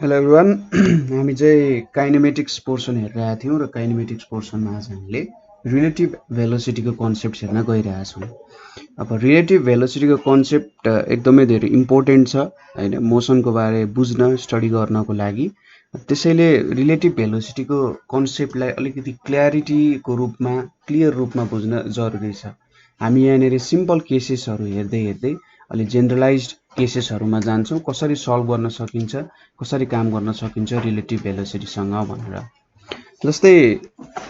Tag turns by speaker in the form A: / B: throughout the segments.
A: Hello everyone. हामी चाहिँ kinematics portion हेरिरहेका थियौँ र काइनेमेटिक्स पोर्सनमा आज हामीले रिलेटिभ भेलोसिटीको कन्सेप्ट हेर्न गइरहेछौँ। अब रिलेटिभ भेलोसिटीको कन्सेप्ट एकदमै धेरै इम्पोर्टेन्ट छ हैन, मोसनको बारे बुझ्न स्टडी गर्नको लागि। त्यसैले रिलेटिभ भेलोसिटीको कन्सेप्टलाई अलिकति क्लियर रूपमा बुझ्न जरुरी छ। हामी यहाँनिर सिम्पल केसेसहरू हेर्दै हेर्दै अलि जेनरलाइज्ड केसेसहरूमा जान्छौँ, कसरी सल्भ गर्न सकिन्छ, कसरी काम गर्न सकिन्छ रिलेटिभ भेलोसिटीसँग भनेर। जस्तै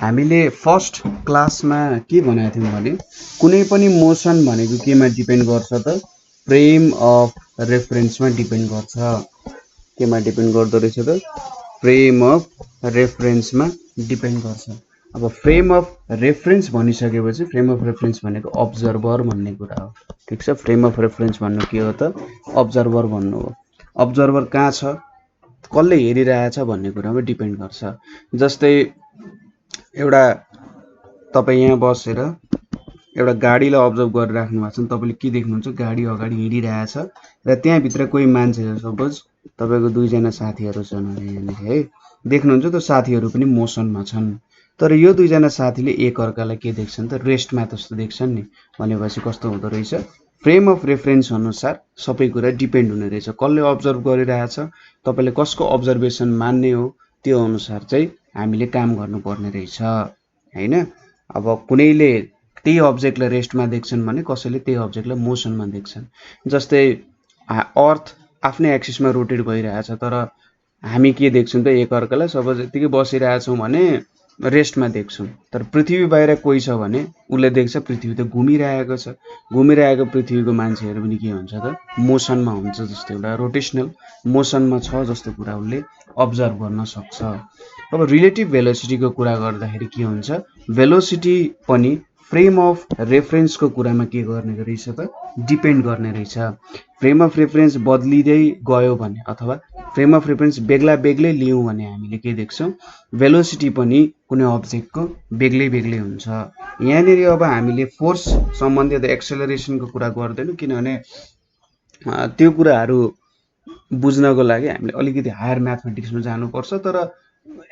A: हामीले फर्स्ट क्लासमा के भनेको थियौँ भने कुनै पनि मोसन भनेको केमा डिपेन्ड गर्छ त फ्रेम अफ रेफरेन्समा डिपेन्ड गर्छ। केमा डिपेन्ड गर्दो रहेछ त फ्रेम अफ रेफरेन्समा डिपेन्ड गर्छ। अब फ्रेम अफ रेफरेन्स भनिसकेपछि फ्रेम अफ रेफरेन्स भनेको अब्जर्भर भन्ने कुरा हो। ठिक छ, फ्रेम अफ रेफरेन्स भन्नु के हो त अब्जर्भर भन्नु हो। अब्जर्भर कहाँ छ, कसले हेरिरहेछ भन्ने कुरामा डिपेन्ड गर्छ। जस्तै एउटा तपाईँ यहाँ बसेर एउटा गाडीलाई अब्जर्भ गरिराख्नु भएको छ भने तपाईँले के देख्नुहुन्छ, गाडी अगाडि हिँडिरहेछ र त्यहाँभित्र कोही मान्छे छ, सपोज तपाईँको दुईजना साथीहरू छन् अरे यहाँनिर है, देख्नुहुन्छ त्यो साथीहरू पनि मोसनमा छन्। तर यो दुईजना साथीले एकअर्कालाई के देख्छन् त रेस्टमा जस्तो देख्छन् नि। भनेपछि कस्तो हुँदो रहेछ, फ्रेम अफ रेफरेन्स अनुसार सबै कुरा डिपेन्ड हुने रहेछ। कसले अब्जर्भ गरिरहेछ, तपाईँले कसको अब्जर्भेसन मान्ने हो, त्यो अनुसार चाहिँ हामीले काम गर्नुपर्ने रहेछ हैन। अब कुनैले त्यही अब्जेक्टलाई रेस्टमा देख्छन् भने कसैले त्यही अब्जेक्टलाई मोसनमा देख्छन्। जस्तै अर्थ आफ्नै एक्सिसमा रोटेट भइरहेछ, तर हामी के देख्छौँ त एकअर्कालाई, सपोज यतिकै बसिरहेछौँ भने रेस्टमा देख्छौँ। तर पृथ्वी बाहिर कोही छ भने उसले देख्छ पृथ्वी त घुमिरहेको छ। घुमिरहेको पृथ्वीको मान्छेहरू पनि के हुन्छ त मोसनमा हुन्छ, जस्तो एउटा रोटेसनल मोसनमा छ जस्तो कुरा उसले अब्जर्भ गर्न सक्छ। अब रिलेटिभ भेलोसिटीको कुरा गर्दाखेरि के हुन्छ, भेलोसिटी पनि फ्रेम अफ रेफरेन्सको कुरामा के गर्ने रहेछ त डिपेन्ड गर्ने रहेछ। फ्रेम अफ रेफरेन्स बदलिँदै गयो भने अथवा फ्रेम अफ रेफरेन्स बेग्ला बेग्लै लियौँ भने हामीले के देख्छौँ, भेलोसिटी पनि कुनै अब्जेक्टको बेग्लै बेग्लै हुन्छ। यहाँनिर अब हामीले फोर्स सम्बन्धित एक्सेलरेसनको कुरा गर्दैनौँ, किनभने त्यो कुराहरू बुझ्नको लागि हामीले अलिकति हायर म्याथमेटिक्समा जानुपर्छ। तर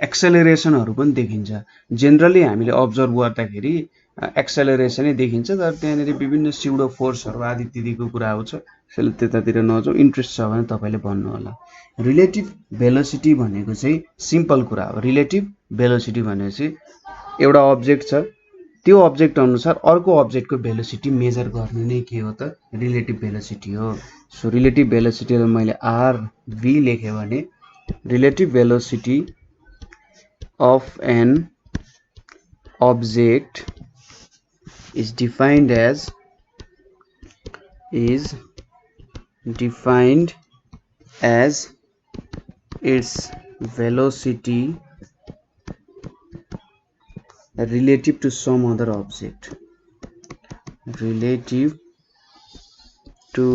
A: एक्सेलरेसनहरू पनि देखिन्छ। जेनरली हामीले अब्जर्भ गर्दाखेरि एक्सेलरेसनै देखिन्छ, तर त्यहाँनिर विभिन्न स्युडो फोर्सहरू आदि इत्यादिको कुरा आउँछ। त्यसैले त्यतातिर नजाउँ, इन्ट्रेस्ट छ भने तपाईँले भन्नु होला। रिलेटिभ भेलोसिटी भनेको चाहिँ सिम्पल कुरा हो। रिलेटिभ भेलोसिटी भनेपछि एउटा अब्जेक्ट छ, त्यो अब्जेक्ट अनुसार अर्को अब्जेक्टको भेलोसिटी मेजर गर्ने नै के हो त रिलेटिभ भेलोसिटी हो। सो रिलेटिभ भेलोसिटीलाई मैले आरभी लेखेँ भने relative velocity of an object is defined as its velocity relative to some other object, relative to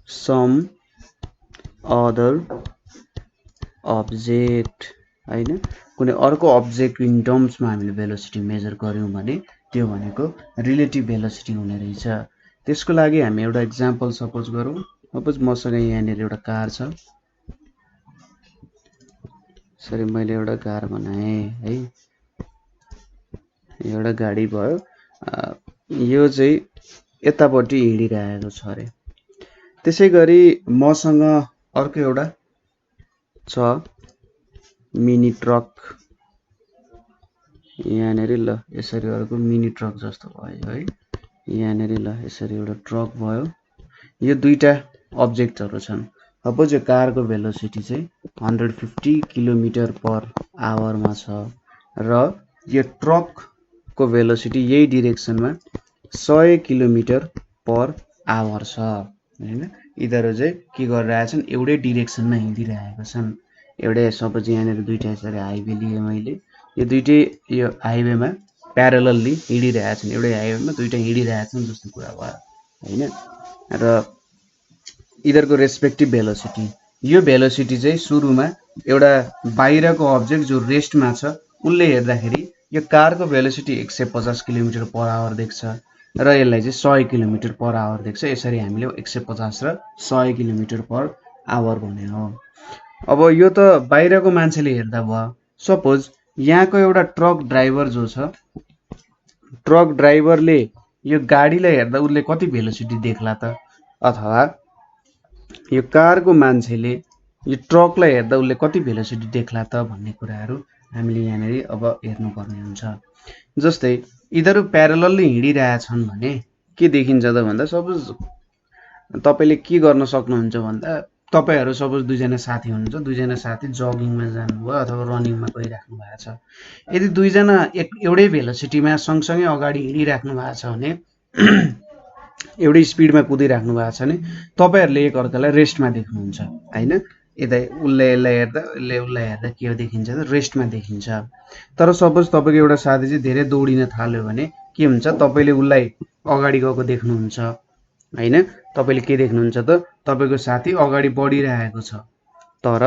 A: some other object हैन। कुनै अर्को अब्जेक्ट इन टर्म्समा हामीले भेलोसिटी मेजर गर्यौँ भने त्यो भनेको रिलेटिभ भेलोसिटी हुने रहेछ। त्यसको लागि हामी एउटा इक्जाम्पल सपोज गरौँ। सपोज मसँग यहाँनिर एउटा कार छ, सरी मैले एउटा कार बनाएँ है, एउटा गाडी भयो। यो चाहिँ यतापट्टि हिँडिरहेको छ अरे। त्यसै गरी मसँग अर्को एउटा छ मिनी ट्रक, यहाँनिर ल यसरी अर्को मिनी ट्रक जस्तो भयो है। यहाँनिर ल यसरी एउटा ट्रक भयो। यो दुईटा अब्जेक्टहरू छन्। सपोज यो कारको भेलोसिटी चाहिँ 150 किलोमिटर पर आवरमा छ र यो ट्रकको भेलोसिटी यही डिरेक्सनमा 100 किलोमिटर पर आवर छ हैन। यिनीहरू चाहिँ के गरिरहेछन्, एउटै डिरेक्सनमा हिँडिरहेका छन्। एउटै सपोज यहाँनिर दुईटा यसरी हाइवे लिए मैले, यो दुईटै यो हाइवेमा प्यारलली हिँडिरहेछन्, एउटै हाइवेमा दुईटा हिँडिरहेछन् जस्तो कुरा भयो हैन। र यिनीहरूको रेस्पेक्टिभ भेलोसिटी, यो भेलोसिटी चाहिँ सुरुमा एउटा बाहिरको अब्जेक्ट जो रेस्टमा छ उसले हेर्दाखेरि यो कारको भेलोसिटी 150 किलोमिटर पर आवर देख्छ र यसलाई चाहिँ 100 किलोमिटर पर आवर देख्छ। यसरी हामीले 150 र 100 किलोमिटर पर आवर भने हो। अब यो त बाहिरको मान्छेले हेर्दा भयो। सपोज यहाँको एउटा ट्रक ड्राइभर जो छ, ट्रक ड्राइभरले यो गाडीलाई हेर्दा उसले कति भेलोसिटी देख्ला त, अथवा यो कारको मान्छेले यो ट्रकलाई हेर्दा उसले कति भेलोसिटी देख्ला त भन्ने कुराहरू हामीले यहाँनिर अब हेर्नुपर्ने हुन्छ। जस्तै यिनीहरू प्यारललले हिँडिरहेछन् भने के देखिन्छ त भन्दा, सपोज तपाईँले के गर्न सक्नुहुन्छ भन्दा, तपाईँहरू सपोज दुईजना साथी हुनुहुन्छ, दुईजना साथी जगिङमा जानुभयो अथवा रनिङमा गइराख्नु भएको छ। यदि दुईजना एउटै भेलोसिटीमा सँगसँगै अगाडि हिँडिराख्नु भएको छ भने एउटै स्पिडमा कुदिराख्नु भएको छ भने तपाईँहरूले एकअर्कालाई रेस्टमा देख्नुहुन्छ होइन। यता उसले यसलाई हेर्दा उसलाई हेर्दा के देखिन्छ त, रेस्टमा देखिन्छ। तर सपोज तपाईँको एउटा साथी चाहिँ धेरै दौडिन थाल्यो भने के हुन्छ, तपाईँले उसलाई अगाडि गएको देख्नुहुन्छ होइन। तपाईँले के देख्नुहुन्छ त, तपाईँको साथी अगाडि बढिरहेको छ, तर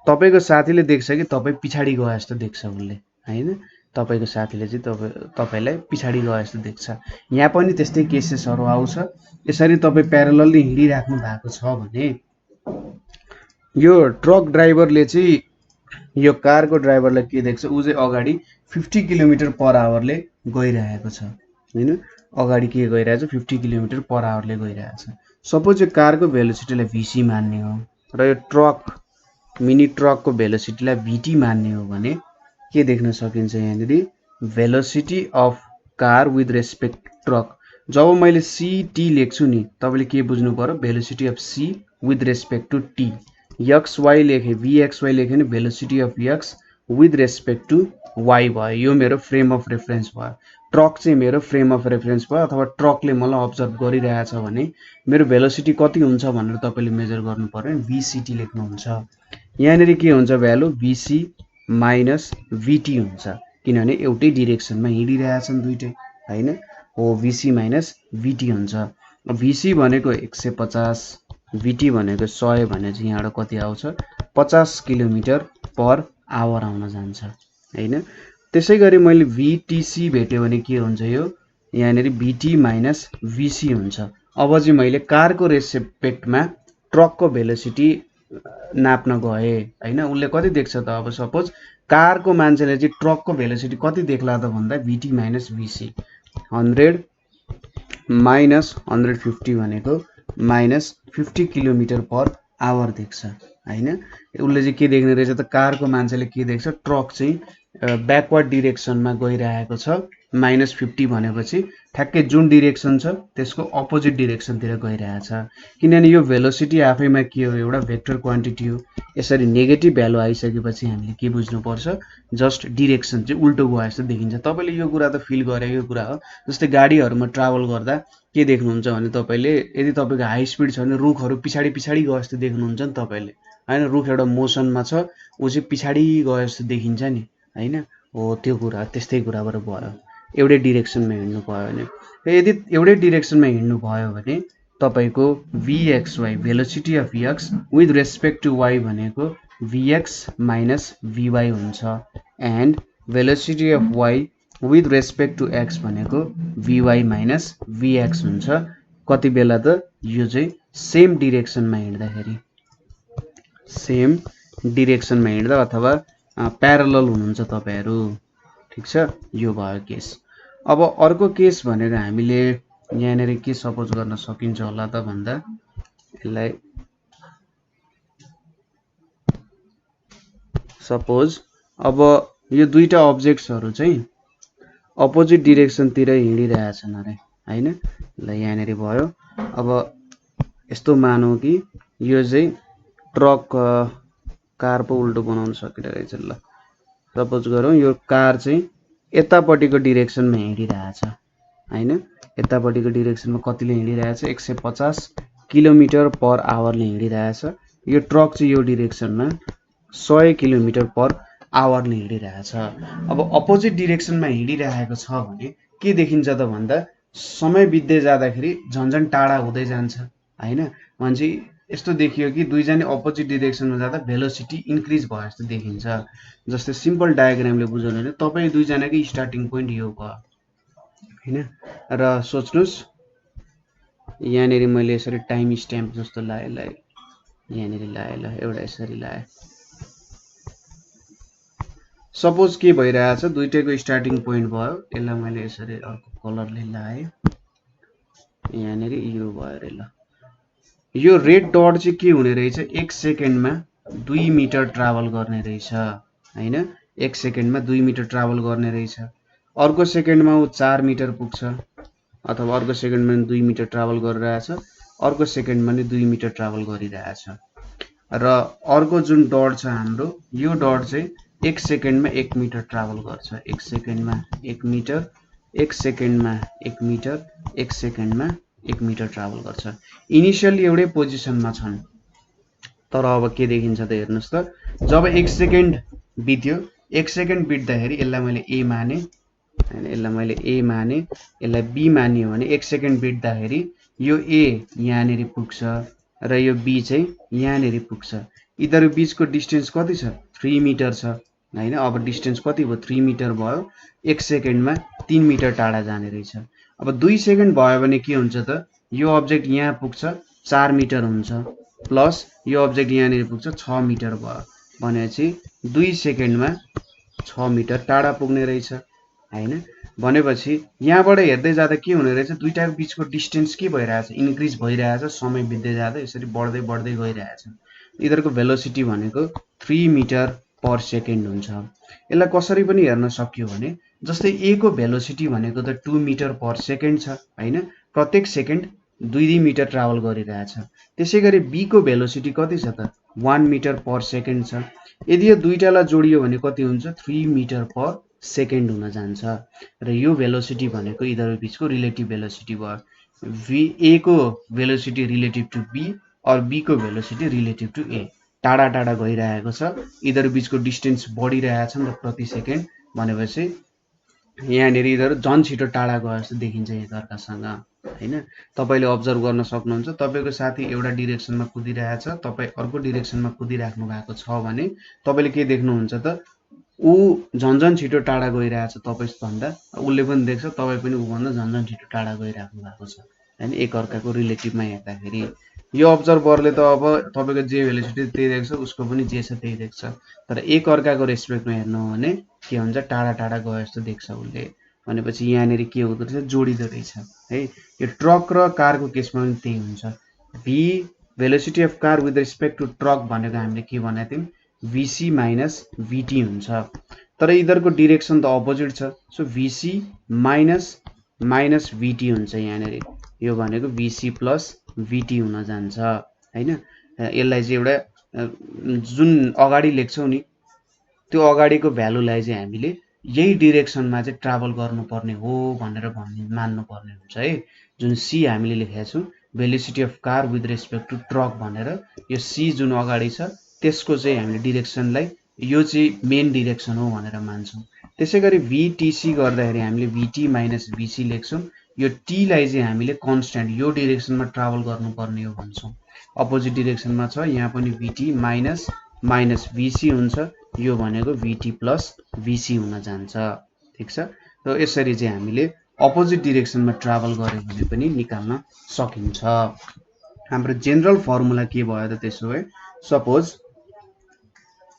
A: तपाईँको साथीले देख्छ कि तपाईँ पछाडि गए जस्तो देख्छ उसले होइन। तपाईँको साथीले चाहिँ तपाईँलाई पछाडि गए जस्तो देख्छ। यहाँ पनि त्यस्तै केसेसहरू आउँछ। यसरी तपाईँ प्यारललली हिँडिराख्नु भएको छ भने यो ट्रक ड्राइभरले चाहिँ यो कारको ड्राइभरलाई के देख्छ, ऊ चाहिँ अगाडि 50 किलोमिटर पर आवरले गइरहेको छ होइन। अगाडि के गइरहेछ, 50 किलोमिटर पर आवरले गइरहेछ। सपोज यो कारको भेलोसिटीलाई VC मान्ने हो र यो ट्रक मिनी ट्रकको भेलोसिटीलाई VT मान्ने हो भने के देख्न सकिन्छ यहाँनिर, velocity of car with respect truck. जब मैले CT लेख्छु नि, तपाईँले के बुझ्नु पर्यो, velocity of C with respect to T। XY लेखेँ, VXY लेखेँ भने velocity of X with respect to Y भयो। यो मेरो फ्रेम अफ रेफरेन्स भयो। ट्रक चाहिँ मेरो फ्रेम अफ रेफरेन्स भयो, अथवा ट्रकले मलाई अब्जर्भ गरिरहेछ भने मेरो भेलोसिटी कति हुन्छ भनेर तपाईँले मेजर गर्नु पर्यो भने VCT लेख्नुहुन्छ। यहाँनिर के हुन्छ, भ्यालु VC माइनस VT हुन्छ, किनभने एउटै डिरेक्सनमा हिँडिरहेछन् दुइटै होइन। हो VC माइनस VT हुन्छ। VC भनेको 150, VT भनेको 100 भने चाहिँ यहाँबाट कति आउँछ, 50 किलोमिटर पर आवर आउन जान्छ होइन। त्यसै गरी मैले VTC भेट्यो भने के हुन्छ, यो यहाँनिर VT माइनस VC हुन्छ। अब चाहिँ मैले कारको रेस्पेक्टमा ट्रकको भेलोसिटी नाप्न गएँ होइन। उसले कति देख्छ त, अब सपोज कारको मान्छेले चाहिँ ट्रकको भेलोसिटी कति देख्ला त भन्दा VT माइनस VC 100 माइनस 150 भनेको माइनस 50 किलोमिटर पर आवर देख्छ होइन। उसले चाहिँ के देख्ने रहेछ त, कारको मान्छेले के देख्छ, ट्रक चाहिँ ब्याकवर्ड डिरेक्सनमा गइरहेको छ। -50 भनेपछि ठ्याक्कै जुन डिरेक्सन छ त्यसको अपोजिट डिरेक्सनतिर गइरहेछ, किनभने यो भेलोसिटी आफैमा के हो, एउटा भेक्टर क्वान्टिटी हो। यसरी नेगेटिभ भ्यालु आइसकेपछि हामीले के बुझ्नुपर्छ, जस्ट डिरेक्सन चाहिँ उल्टो गए जस्तो देखिन्छ। तपाईँले यो कुरा त फिल गरेको कुरा हो। जस्तै गाडीहरूमा ट्राभल गर्दा के देख्नुहुन्छ भने तपाईँले, यदि तपाईँको हाई स्पिड छ भने रुखहरू पछाडि पछाडि गए जस्तो देख्नुहुन्छ नि तपाईँले होइन। रुख एउटा मोसनमा छ, ऊ चाहिँ पछाडि गए जस्तो देखिन्छ नि होइन। हो त्यो कुरा त्यस्तै कुराबाट भयो, एउटै डिरेक्सनमा हिँड्नु भयो भने। यदि एउटै डिरेक्सनमा हिँड्नु भयो भने तपाईँको VXY velocity of X with respect to Y भनेको VX माइनस VY हुन्छ, and velocity of Y with respect to X भनेको VY माइनस VX हुन्छ। कति बेला त, यो चाहिँ सेम डिरेक्सनमा हिँड्दाखेरि, सेम डिरेक्सनमा हिँड्दा अथवा प्यारलल हुनुहुन्छ तपाईँहरू, ठिक छ। यो भयो केस। अब अर्को केस भनेको हामीले यहाँनिर के सपोज गर्न सकिन्छ होला त भन्दा, यसलाई सपोज अब यो दुईटा अब्जेक्ट्सहरू चाहिँ अपोजिट डिरेक्सनतिर हिँडिरहेछन् अरे होइन। ल यहाँनिर भयो। अब यस्तो मानौँ कि यो चाहिँ ट्रक कार पो उल्टो बनाउन सकिरहेछ। ल सपोज गरौँ यो कार चाहिँ यतापट्टिको डिरेक्सनमा हिँडिरहेछ होइन। यतापट्टिको डिरेक्सनमा कतिले हिँडिरहेछ, 150 किलोमिटर पर आवरले हिँडिरहेछ। यो ट्रक चाहिँ यो डिरेक्सनमा 100 किलोमिटर पर आवरले हिँडिरहेछ। अब अपोजिट डिरेक्सनमा हिँडिरहेको छ भने के देखिन्छ त भन्दा, समय बित्दै जाँदाखेरि झन्झन टाढा हुँदै जान्छ होइन। भनेपछि यस्तो देखियो कि दुईजना अपोजिट डिरेक्सनमा जाँदा भेलोसिटी इन्क्रिज भयो जस्तो देखिन्छ। जस्तै सिम्पल डायग्रामले बुझाउनु भने तपाईँ दुईजनाकै स्टार्टिङ पोइन्ट यो भयो होइन। र सोच्नुहोस् यहाँनिर मैले यसरी टाइम स्ट्याम्प जस्तो लाएँ, यहाँनिर लाएँ, ल एउटा यसरी लाएँ सपोज के भइरहेछ दुईटैको स्टार्टिङ पोइन्ट भयो यसलाई मैले यसरी अर्को कलरले लाएँ यहाँनेर यो भयो रे ल यो रेड डट चाहिँ के हुने रहेछ 1 सेकेन्डमा 2 मिटर ट्राभल गर्ने रहेछ हैन 1 सेकेन्डमा 2 मिटर ट्राभल गर्ने रहेछ अर्को सेकेन्डमा उ 4 मिटर पुग्छ अथवा अर्को सेकेन्डमा 2 मिटर ट्राभल गरिरहेछ अर्को सेकेन्डमा नि 2 मिटर ट्राभल गरिरहेछ र अर्को जुन डट छ हाम्रो यो डट चाहिँ 1 सेकेन्डमा 1 मिटर ट्राभल गर्छ 1 सेकेन्डमा 1 मिटर 1 सेकेन्डमा 1 मिटर 1 सेकेन्डमा 1 मिटर ट्राभल गर्छ इनिशियली एउटै पोजिसनमा छन् तर अब के देखिन्छ त हेर्नुस् त जब 1 सेकेन्ड बित्यो 1 सेकेन्ड बित्दाखेरि यसलाई मैले ए माने हैन यसलाई मैले ए माने यसलाई बी मानियो भने 1 सेकेन्ड बित्दाखेरि यो ए यहाँनेरि पुग्छ र यो बी चाहिँ यहाँनेरि पुग्छ यिनीहरु बीचको डिस्टेन्स कति छ 3 मिटर छ हैन अब डिस्टेन्स कति भयो 3 मिटर भयो 1 सेकेन्डमा 3 मिटर टाढा जाने रहेछ अब 2 सेकेन्ड भयो भने के हुन्छ त यो अब्जेक्ट यहाँ पुग्छ 4 मिटर हुन्छ प्लस यो अब्जेक्ट यहाँनेरि पुग्छ 6 मिटर भयो भनेपछि 2 सेकेन्डमा 6 मिटर टाढा पुग्ने रहेछ हैन भनेपछि यहाँबाट हेर्दै जाँदा के हुने रहेछ दुईटाको बीचको डिस्टेन्स के भइरहेछ इन्क्रिज भइरहेछ समय बित्दै जाँदा यसरी बढ्दै बढ्दै गइरहेछ यिनीहरुको भेलोसिटी भनेको 3 मिटर पर सेकेन्ड हुन्छ यसलाई कसरी पनि हेर्न सकियो भने जस्तै ए को भेलोसिटी भनेको त 2 मिटर पर सेकेन्ड छ हैन प्रत्येक सेकेन्ड 2 मिटर ट्राभल गरिरहेछ त्यसैगरी बी को भेलोसिटी कति छ त 1 मिटर पर सेकेन्ड छ यदि यो दुईटालाई जोडियो भने कति हुन्छ 3 मिटर पर सेकेन्ड हुन जान्छ र यो भेलोसिटी भनेको यिनीहरु बीचको रिलेटिभ भेलोसिटी भयो v a को भेलोसिटी रिलेटिभ टु b और b को भेलोसिटी रिलेटिभ टु a टाढा टाढा गइरहेको छ यिनीहरु बीचको डिस्टेन्स बढिरहेछ नि त प्रति सेकेन्ड भनेपछि यहाँनेरि यिनीहरु झन् छिटो टाढा गए जस्तो देखिन्छ एकअर्कासँग हैन तपाईले अब्जर्भ गर्न सक्नुहुन्छ तपाईको साथी एउटा डिरेक्सनमा कुदिरहेछ तपाई अर्को डिरेक्सनमा कुदिराख्नु भएको छ भने तपाईले के देख्नुहुन्छ त उ झन्झन छिटो टाढा गइरहेछ तपाई भन्दा उले पनि देख्छ तपाई पनि उ भन्दा झन्झन छिटो टाढा गइराख्नु भएको छ हैन एकअर्काको रिलेटिभमा हेर्दाखेरि यो अब्जर्भरले त अब तपाईको जे भेलोसिटी त्यही देख्छ उसको पनि जे छ त्यही देख्छ तर एकअर्काको रेस्पेक्टमा हेर्नु हो भने के हुन्छ टाढा टाढा गए जस्तो देख्छ उले भनेपछि यहाँनेरि के हुँदो रहेछ जोडिदो रहेछ है यो ट्रक र कारको केसमा पनि त्यही हुन्छ v velocity of car with respect to truck भनेको हामीले के भनेको थियौं vc minus vt हुन्छ तर यिनीहरुको डिरेक्सन त अपोजिट छ सो vc minus vt हुन्छ यहाँनेरि यो भनेको vc plus vt हुन जान्छ हैन यसलाई चाहिँ एउटा जुन अगाडि लेख्छौं नि त्यो अगाडिको भ्यालुलाई चाहिँ हामीले यही डिरेक्सनमा चाहिँ ट्राभल गर्नुपर्ने हो भनेर मान्नु पर्ने हुन्छ है जुन c हामीले लेखेका छौं velocity of car with respect to truck भनेर यो c जुन अगाडि छ त्यसको चाहिँ हामीले डिरेक्सनलाई यो चाहिँ मेन डिरेक्सन हो भनेर मान्छौं त्यसैगरी vtc गर्दाखेरि हामीले vt minus vc लेख्छौं यो t लाई चाहिँ हामीले कन्स्ट्यान्ट यो डिरेक्सनमा ट्राभल गर्नुपर्ने हो भन्छौं अपोजिट डिरेक्सनमा छ यहाँ पनि vt minus vc हुन्छ यो भनेको vt plus vc हुन जान्छ ठीक छ र यसरी चाहिँ हामीले अपोजिट डिरेक्सनमा ट्राभल गर्यो भने पनि निकाल्न सकिन्छ हाम्रो जेनरल फर्मुला के भयो त त्यसो भए सपोज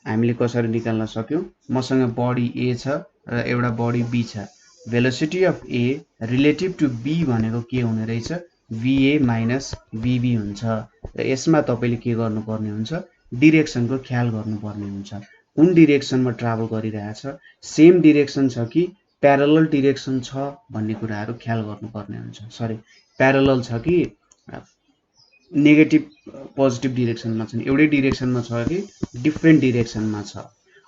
A: हामीले कसरी निकाल्न सक्यौं मसँग बडी a छ र एउटा बडी b छ velocity of a relative to b भनेको के हुने रहेछ va minus vb हुन्छ र यसमा तपाईले के गर्नुपर्ने हुन्छ डिरेक्सनको ख्याल गर्नुपर्ने हुन्छ कुन डिरेक्सनमा ट्राभल गरिरहेछ सेम डिरेक्सन छ कि प्यारलल डिरेक्सन छ भन्ने कुराहरु ख्याल गर्नुपर्ने हुन्छ सरी प्यारलल छ कि नेगेटिभ पोजिटिभ डिरेक्सनमा छन् एउटै डिरेक्सनमा छ कि डिफरेन्ट डिरेक्सनमा छ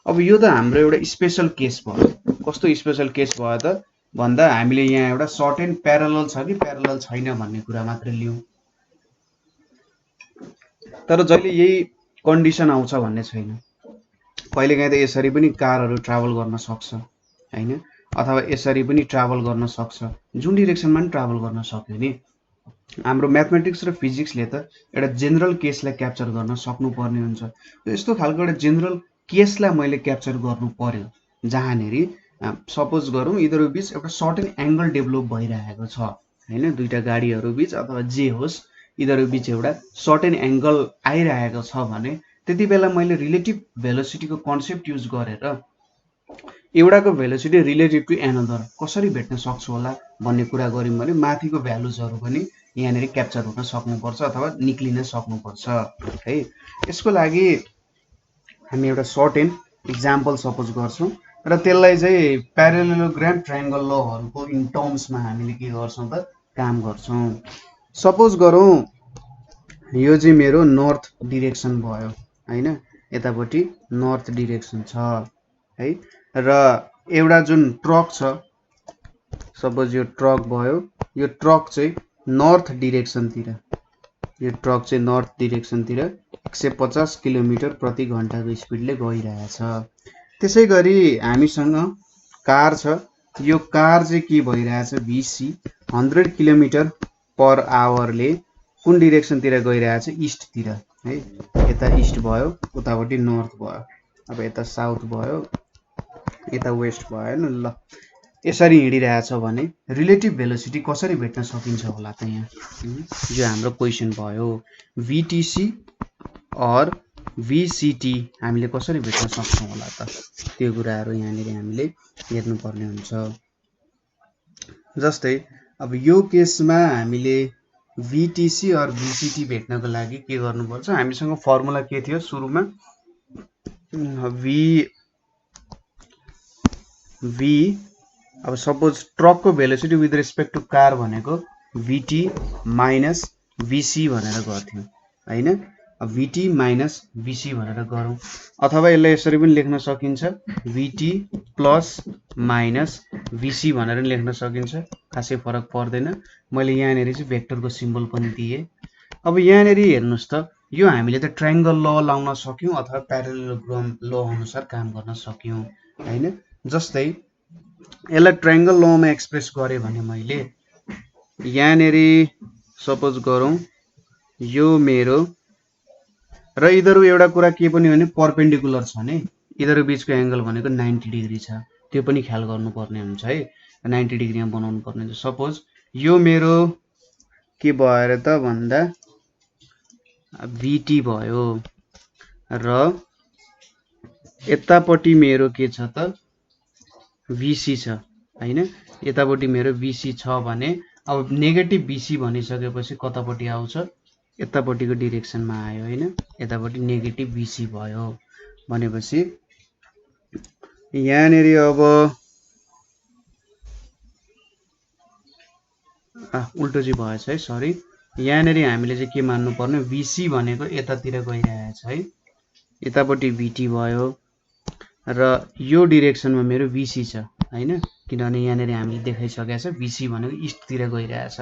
A: अब यो त हाम्रो एउटा स्पेशल केस भयो कस्तो स्पेशल केस भयो त भन्दा हामीले यहाँ एउटा सर्ट एन्ड प्यारलल छ कि प्यारलल छैन भन्ने कुरा मात्र लियौं तर जहिले यही कन्डिसन आउँछ भन्ने छैन कहिलेकाहीँ त यसरी पनि कारहरु ट्राभल गर्न सक्छ हैन अथवा यसरी पनि ट्राभल गर्न सक्छ जुन डिरेक्सनमा पनि ट्राभल गर्न सक्यो नि हाम्रो म्याथमेटिक्स र फिजिक्सले त एउटा जेनरल केसलाई क्याप्चर गर्न सक्नु पर्ने हुन्छ यस्तो खालको एउटा जेनरल केसलाई मैले क्याप्चर गर्नु पर्यो जहाँनेरि सपोज गरौँ यिनीहरु बीच एउटा सर्टेन एंगल डेभलप भइरहेको छ हैन दुईटा गाडीहरु बीच अथवा जे होस् यिनीहरु बीच एउटा सर्टेन एंगल आइरहेको छ भने त्यतिबेला मैले रिलेटिभ भेलोसिटीको कन्सेप्ट युज गरेर एउटाको भेलोसिटी रिलेटिभ टु एनदर कसरी भेट्न सक्छु होला भन्ने कुरा गऱ्यौँ भने माथिको भ्यालुजहरू पनि यहाँनिर क्याप्चर हुन सक्नुपर्छ अथवा निक्लिन सक्नुपर्छ है। यसको लागि हामी एउटा सर्ट एन्ड इक्जाम्पल सपोज गर्छौँ र त्यसलाई चाहिँ प्यारालेलोग्राम ट्रायंगल लहरुको इन टर्म्समा हामीले के गर्छौँ त काम गर्छौँ। सपोज गरौँ यो चाहिँ मेरो नर्थ डिरेक्सन भयो हैन, यतापट्टि नर्थ डिरेक्सन छ है, र एउटा जुन ट्रक छ, सपोज यो ट्रक भयो, यो ट्रक चाहिँ नर्थ डिरेक्सनतिर, यो ट्रक चाहिँ नर्थ डिरेक्सनतिर 150 किलोमिटर प्रति घण्टाको स्पिडले गइरहेछ। त्यसै गरी हामीसँग कार छ, यो कार चाहिँ के भइरहेछ VC 100 किलोमिटर पर आवरले कुन डिरेक्सनतिर गइरहेछ इस्टतिर है, यता इस्ट भयो, उतापट्टि नर्थ भयो, अब यता साउथ भयो, यता वेस्ट भयो नि। ल यसरी हिँडिरहेछ भने रिलेटिभ भेलोसिटी कसरी भेट्न सकिन्छ होला त यहाँ, जो हाम्रो क्वेशन भयो VTC और VCT हामीले कसरी भेट्न सक्छौं होला त, त्यो कुराहरु यहाँनिर हामीले हेर्नुपर्ने हुन्छ। जस्तै अब यो केसमा हामीले VTC और VCT भेट्नको लागि के गर्नुपर्छ, हामीसँग फर्मुला के थियो सुरुमा, V अब सपोज ट्रक को velocity with respect to car भनेको VT माइनस VC भनेर गर्थ्यौं हैन, VT माइनस VC भनेर गरौँ, अथवा यसलाई यसरी पनि लेख्न सकिन्छ VT प्लस माइनस VC भनेर लेख्न सकिन्छ, खासै फरक पर्दैन। मैले यहाँनेरि चाहिँ भेक्टरको सिम्बल पनि दिए। अब यहाँनेरि हेर्नुस् त, यो हामीले त ट्रायंगल ल लाउन सक्यौं अथवा प्यारालेलोग्राम ल अनुसार काम गर्न सक्यौं हैन। जस्तै यसलाई ट्रायंगल लमा एक्सप्रेस गरे भने मैले यहाँनेरि सपोज गरौँ यो मेरो, र यिनीहरु एउटा कुरा के पनि भने परपेन्डिकुलर छ नि, यिनीहरु बीचको एंगल भनेको 90 डिग्री छ, त्यो पनि ख्याल गर्नुपर्ने हुन्छ है, 90 डिग्रीमा बनाउनु पर्ने हुन्छ। सपोज यो मेरो के भयो त भन्दा VT भयो र यतापट्टि मेरो के छ त VC छ हैन, यतापट्टि मेरो VC छ भने अब नेगेटिभ VC भनिसकेपछि कतापट्टि आउँछ, यतापट्टिको डिरेक्सनमा आयो हैन, यतापट्टि नेगेटिभ VC भयो भनेपछि यहाँनेरि अब उल्टो चाहिँ भएछ है, सरी, यहाँनेरि हामीले चाहिँ के मान्नु पर्ने, VC भनेको यतातिर गइरहेछ है, यतापट्टि VT भयो र यो डिरेक्सनमा मेरो VC छ हैन, किनभने यहाँनेरि हामीले देखाइसकेका छ VC भनेको इस्टतिर गइरहेछ।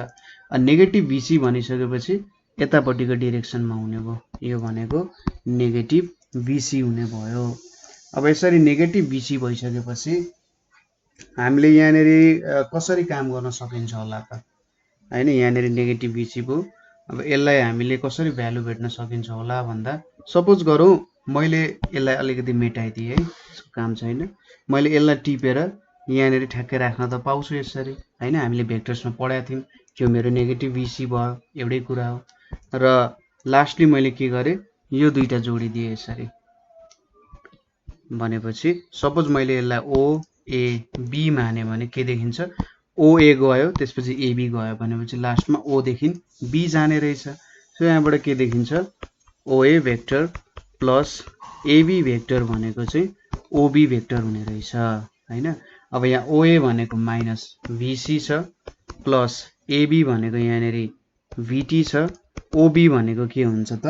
A: नेगेटिभ VC भनिसकेपछि यतापट्टिको डिरेक्सनमा हुने भयो, यो भनेको नेगेटिभ VC हुने भयो। अब यसरी नेगेटिभ VC भइसकेपछि हामीले यहाँनेरि कसरी काम गर्न सकिन्छ होला त हैन, यहाँनेरि नेगेटिभ VC भयो। अब यसलाई हामीले कसरी भ्यालु भेट्न सकिन्छ होला भन्दा, सपोज गरौँ मैले यसलाई अलिकति मेटाइदिए है, काम छैन, मैले यसलाई टिपेर यहाँनेरि ठ्याक्कै राख्न त पाउँछु यसरी हैन, हामीले भेक्टर्समा पढाएको थियौं, यो मेरो नेगेटिभ VC भयो, एउटै कुरा हो। र लास्टली मैले के गरे, यो दुईटा जोडिदिए यसरी भनेपछि सपोज मैले यसलाई OAB माने भने के देखिन्छ, OA गयो त्यसपछि AB गयो भनेपछि लास्टमा O देखि B जाने रहेछ। सो यहाँबाट के देखिन्छ, OA vector plus AB vector भनेको चाहिँ OB भेक्टर हुने रहेछ हैन। अब यहाँ OA भनेको माइनस VC छ प्लस AB भनेको यहाँनेरि VT छ, OB भनेको के हुन्छ त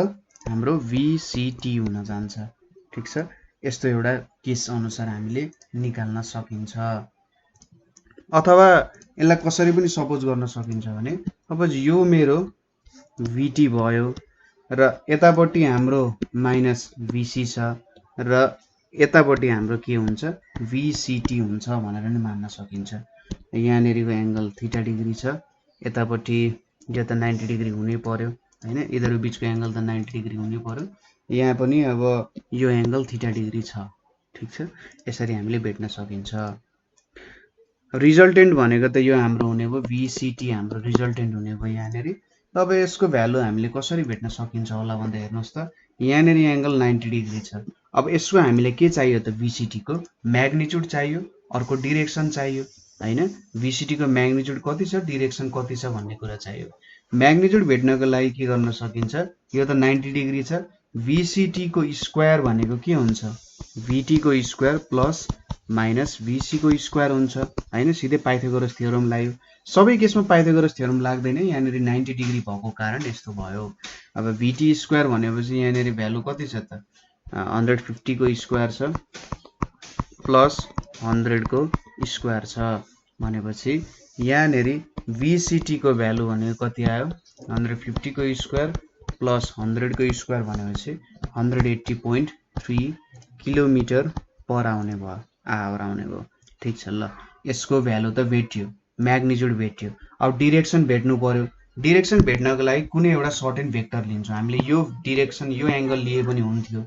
A: हाम्रो VCT हुन जान्छ, ठीक छ। यस्तो एउटा केस अनुसार हामीले निकाल्न सकिन्छ। अथवा यसलाई कसरी पनि सपोज गर्न सकिन्छ भने, सपोज यो मेरो VT भयो र यतापट्टि हाम्रो माइनस VC छ र यतापट्टि हाम्रो के हुन्छ VCT हुन्छ भनेर नि मान्न सकिन्छ। यहाँनेरिको एंगल थीटा डिग्री छ, यतापट्टि यो त 90 डिग्री हुनै पर्यो हैन, यिनीहरु बीचको एंगल त 90 डिग्री हुनै पर्यो, यहाँ पनि अब यो एंगल थीटा डिग्री छ, ठीक छ। यसरी हामीले भेट्न सकिन्छ। रिजल्टेन्ट भनेको त यो हाम्रो हुने भयो VCT, हाम्रो रिजल्टेन्ट हुने भयो यहाँनेरि। अब यसको भ्यालु हामीले कसरी भेट्न सकिन्छ होला भन्दा हेर्नुस् त, यहाँनेरि एंगल 90 डिग्री छ अब यसको हामीले के चाहियो त VCT को म्याग्निट्युड चाहियो, अर्को डिरेक्सन चाहियो हैन। VCT को म्याग्निट्युड कति छ, डिरेक्सन कति छ भन्ने कुरा चाहियो। म्याग्निट्युड भेट्नको लागि के गर्न सकिन्छ, यो त 90 डिग्री छ, VCT को स्क्वायर भनेको के हुन्छ, VT को स्क्वायर प्लस माइनस VC को स्क्वायर हुन्छ हैन। सिधै पाइथागोरस थ्योरम लाग्यो। सबै केसमा पाइथागोरस थ्योरम लाग्दैन, यहाँनिर 90 डिग्री भएको कारण यस्तो भयो। अब VT स्क्वायर भनेपछि यहाँनिर भ्यालु कति छ त 150 को स्क्वायर छ प्लस 100 को स्क्वायर छ भनेपछि यहाँनिर VCT को भ्यालु भनेको कति आयो 150 को स्क्वायर प्लस 100 को स्क्वायर भनेपछि 180.3 किलोमिटर पर आउने भयो, आवर आउने भयो। ठीक छ ल, यसको भ्यालु त भेट्यो, म्याग्निट्युड भेट्यो। अब डिरेक्सन भेट्नु पर्यो। डिरेक्सन भेट्नको लागि कुनै एउटा सर्टेन भेक्टर लिन्छौँ हामीले। यो डिरेक्सन यो एंगल लिए पनि हुन्थ्यो,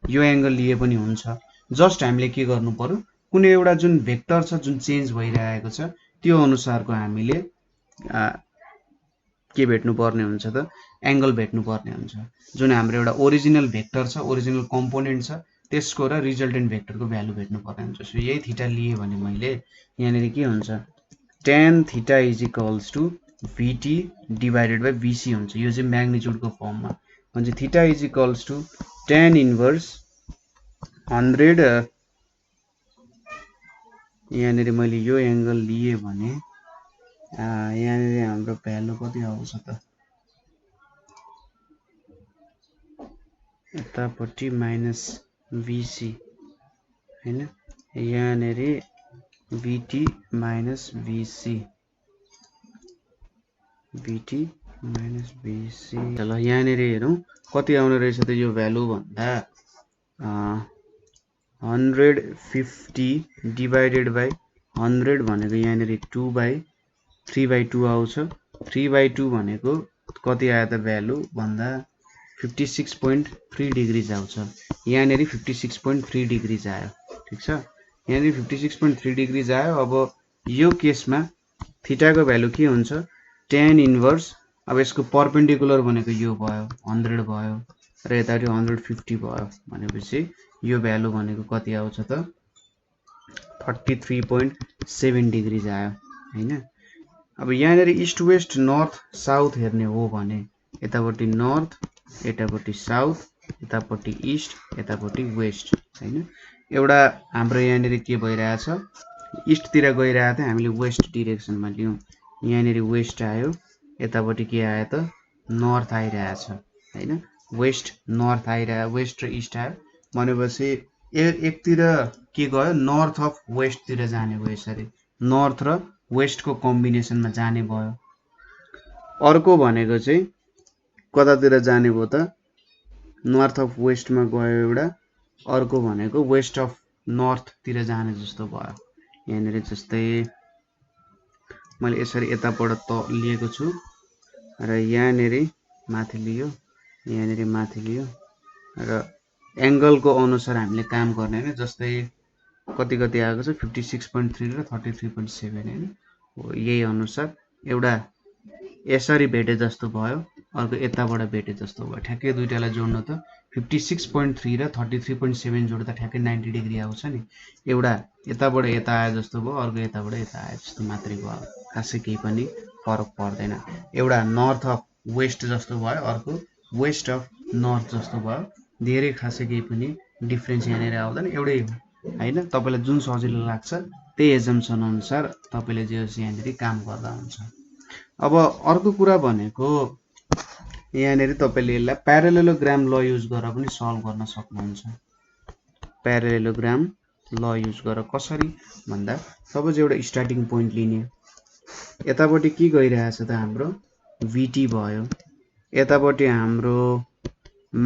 A: यो एंगल लिए पनि हुन्छ। जस्ट हामीले के गर्नु पर्यो, कुनै एउटा जुन भेक्टर छ जुन चेन्ज भइरहेको छ त्यो अनुसारको हामीले के भेट्नु पर्ने हुन्छ त एंगल भेट्नु पर्ने हुन्छ। जुन हाम्रो एउटा ओरिजिनल भेक्टर छ, ओरिजिनल कम्पोनेन्ट छ, त्यसको र रिजल्टेन्ट भेक्टरको भ्यालु भेट्नु पर्ने हुन्छ। सो यही थीटा लिए भने मैले यहाँनिर के हुन्छ tan theta is equals to VT divided by VC हुन्छ। यो चाहिँ म्याग्निट्युडको फर्ममा हुन्छ। Theta is equals to tan inverse 100 यहाँनिर मैले यो एंगल लिए भने यहाँनिर हाम्रो भ्यालु कति आउँछ त यतापट्टि माइनस VC हैन, यहाँनिर VT minus VC, VT minus VC। ल यहाँनिर हेरौँ कति आउने रहेछ त यो भ्यालु भन्दा 150 डिवाइडेड बाइ 100 भनेको यहाँनिर 2/3/2 आउँछ। 3/2 भनेको कति आयो त भ्यालु भन्दा 56.3 डिग्री आउँछ। यहाँनिर 56.3 डिग्री आयो। ठीक छ, यहाँनिर 56.3 डिग्री आयो। अब यो केसमा थीटाको भ्यालु के हुन्छ tan इन्भर्स, अब यसको परपेन्डिकुलर भनेको यो भयो 100 भयो र यतापट्टि 150 भयो भनेपछि यो भ्यालु भनेको कति आउँछ त 33.7 डिग्री आयो हैन। अब यहाँनिर इस्ट वेस्ट नर्थ साउथ हेर्ने हो भने यतापट्टि नर्थ, यतापट्टि साउथ, यतापट्टि इस्ट, यतापट्टि वेस्ट हैन। एउटा हाम्रो यहाँनिर के भइरहेछ इस्टतिर गइरहेको थियो, हामीले वेस्ट डिरेक्सनमा लियौँ, यहाँनिर वेस्ट आयो, यतापट्टि के आयो त नर्थ आइरहेछ हैन। वेस्ट नर्थ आइरहेको, वेस्ट र इस्ट आयो भनेपछि एकतिर के गयो नर्थ अफ वेस्टतिर जाने भयो। यसरी नर्थ र वेस्टको कम्बिनेसनमा जाने भयो। अर्को भनेको चाहिँ कतातिर जाने भयो त नर्थ अफ वेस्टमा गयो एउटा, अर्को भनेको वेस्ट अफ नर्थतिर जाने जस्तो भयो। यहाँनिर जस्तै मैले यसरी यताबाट त लिएको छु र यहाँनिर माथि लियो, यहाँनिर माथि लियो र एंगलको अनुसार हामीले काम गर्ने हैन। जस्तै कति कति आएको छ 56.3 र 33.7 हैन। यही अनुसार एउटा यसरी भेटे जस्तो भयो, अर्को यताबाट भेटे जस्तो भयो। ठ्याक्कै दुईटालाई जोड्नु त 56.3 र 33.7 जोड्दा ठ्याक्कै 90 डिग्री आउँछ नि। एउटा यताबाट यता आए जस्तो भयो, अर्को यताबाट यता आए जस्तो मात्रै भयो, खासै केही पनि फरक पर्दैन। एउटा नर्थ अफ वेस्ट जस्तो भयो, अर्को वेस्ट अफ नर्थ जस्तो भयो, धेरै खासै केही पनि डिफरेन्स यहाँनिर आउँदैन, एउटै हो हैन। तपाईलाई जुन सजिलो लाग्छ त्यही एजम्पसन अनुसार तपाईले जे यहाँनिर काम गर्दा हुन्छ। अब अर्को कुरा भनेको यहाँनिर तपाईले यसलाई प्यारालेलोग्राम ल युज गरेर पनि सल्भ गर्न सक्नुहुन्छ। प्यारालेलोग्राम ल युज गरेर कसरी भन्दा सपोज एउटा स्टार्टिङ पोइन्ट लिने, यतापट्टि के गइरहेछ त हाम्रो VT भयो, यतापट्टि हाम्रो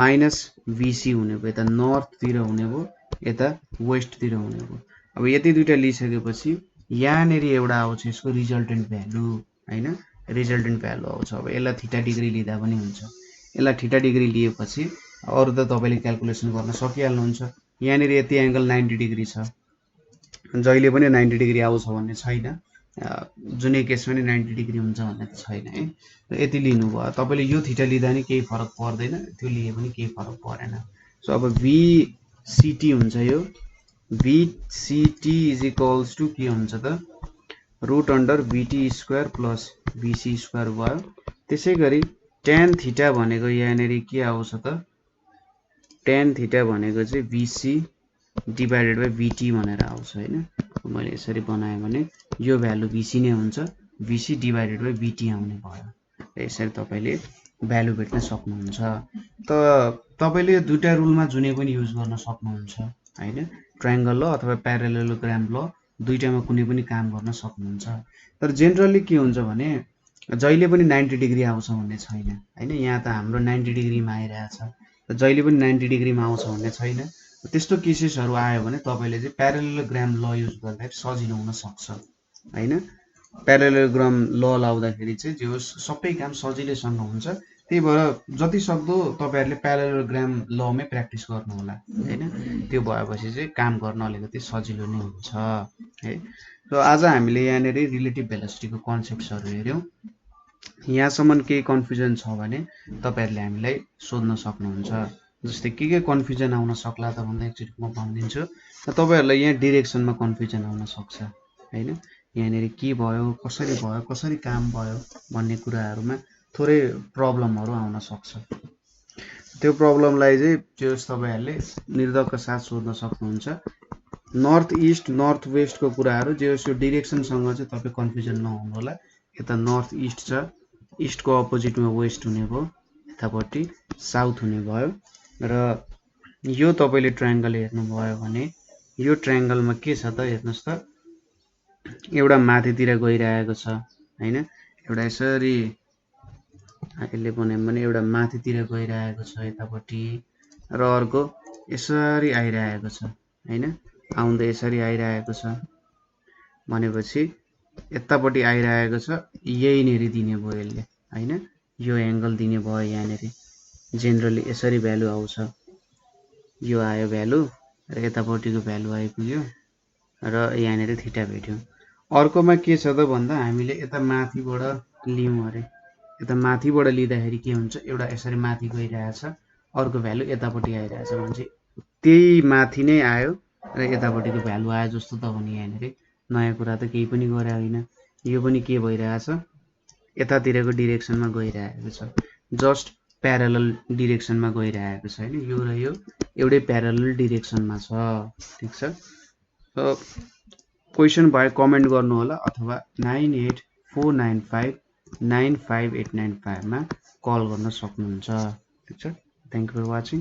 A: माइनस VC हुने भयो, यता नर्थतिर हुने भयो, यता वेस्टतिर हुने भयो। अब यति दुईटा लिइसकेपछि यहाँनिर एउटा आउँछ यसको रिजल्टेन्ट भ्यालु हैन, रिजल्टेन्ट भ्यालु आउँछ। अब यसलाई थीटा डिग्री लिँदा पनि हुन्छ। यसलाई थीटा डिग्री लिएपछि अरु त तपाईले क्याल्कुलेसन गर्न सकिहाल्नुहुन्छ। यहाँनिर यति एंगल 90 डिग्री छ, जहिले पनि 90 डिग्री आउँछ भन्ने छैन, जुनै केसमा नि 90 डिग्री हुन्छ भन्ने त छैन है। र यति लिनु भयो, तपाईले यो थीटा लिँदा नि केही फरक पर्दैन, त्यो लिए पनि केही फरक परेन। सो अब सिटी हुन्छ यो VCT इज इक्वल्स टु के हुन्छ त root under VT square plus VC square भयो। त्यसै गरी tan थीटा भनेको यहाँनेरि के आउँछ त tan थीटा भनेको चाहिँ VC डिभाइडेड बाइ VT भनेर आउँछ हैन। मैले यसरी बनाएँ भने यो भ्यालु VC नै हुन्छ, VC डिभाइडेड बाइ VT आउने भयो। यसरी तपाईले भ्यालु भेट्न सक्नुहुन्छ। त तपाईले दुईटा रुलमा जुनै पनि युज गर्न सक्नुहुन्छ हैन। ट्रायंगल ल अथवा प्यारालेलोग्राम ल दुईटामा कुनै पनि काम गर्न सक्नुहुन्छ। तर जेनरली के हुन्छ भने जहिले पनि 90 डिग्री आउँछ भन्ने छैन हैन। यहाँ त हाम्रो 90 डिग्रीमा आइरहेछ, त जहिले पनि 90 डिग्रीमा आउँछ भन्ने छैन। त्यस्तो केसेसहरु आयो भने तपाईले चाहिँ प्यारालेलोग्राम ल युज गर्दा सजिलो हुन सक्छ हैन। प्यारालेलोग्राम ल लाउँदाखेरि चाहिँ जो सबै काम सजिलैसँग हुन्छ। त्यही भएर जति सक्दो तपाईहरुले प्यारालेलोग्राम लमै प्र्याक्टिस गर्नु होला हैन। त्यो भएपछि चाहिँ काम गर्न अलिकति सजिलो नै हुन्छ है। सो आज हामीले यहाँनेरि रिलेटिभ भेलोसिटीको कन्सेप्ट्सहरु हेर्यौं। यहाँसम्म केही कन्फ्युजन छ भने तपाईहरुले हामीलाई सोध्न सक्नुहुन्छ। जस्तै के कन्फ्युजन आउन सक्ला त भन्दा एकचोटि म भनिदिन्छु। तपाईहरुलाई यहाँ डाइरेक्सनमा कन्फ्युजन आउन सक्छ हैन। यहाँनेरि के भयो, कसरी काम भयो भन्ने कुराहरुमा थोरै प्रब्लमहरु आउन सक्छ। त्यो प्रब्लमलाई चाहिँ जस तपाईहरुले निर्धक्क साथ सोध्न सक्नुहुन्छ। नर्थ ईस्ट नर्थ वेस्टको कुराहरु जे यो डाइरेक्सनसँग चाहिँ तपाई कन्फ्युजन नहुनु होला। यता नर्थ ईस्ट छ, ईस्टको अपोजिटमा वेस्ट हुने भयो, यतापट्टि साउथ हुने भयो। र यो तपाईले ट्रायंगल हेर्नु भयो भने यो ट्रायंगलमा के छ त हेर्नुस् त एउटा माथितिर गइरहेको छ हैन। एउटा यसरी यसले बनायौं भने एउटा माथितिर गइरहेको छ यतापट्टि, र अर्को यसरी आइरहेको छ हैन। आउँदै यसरी आइरहेको छ भनेपछि यतापट्टि आइरहेको छ, यही नेरी दिने भयो यसले हैन। यो एंगल दिने भयो यहाँनेरि। जेनरली यसरी भ्यालु आउँछ, यो आयो भ्यालु र यतापट्टिको भ्यालु आइपुग्यो र यहाँनेरि थीटा भेट्यौं। अर्कोमा के छ त भन्दा हामीले यता माथिबाट लियौं अरे, यता माथिबाट लिँदाखेरि के हुन्छ, एउटा यसरी माथि गइरहेछ, अर्को भ्यालु यतापट्टि आइरहेछ भने चाहिँ त्यही माथि नै आयो र यतापट्टिको भ्यालु आयो जस्तो त भने यहाँनेरि नयाँ कुरा त केही पनि गरे होइन। यो पनि के भइरहेछ, यतातिरको डाइरेक्सनमा गइरहेको छ, जस्ट प्यारालल डाइरेक्सनमा गइरहेको छ हैन। यो र यो एउटै प्यारालल डाइरेक्सनमा छ, ठीक छ। क्वेशन भए कमेन्ट गर्नु होला अथवा 9849595895 मा कल गर्न सक्नुहुन्छ, ठीक छ। Thank you for watching.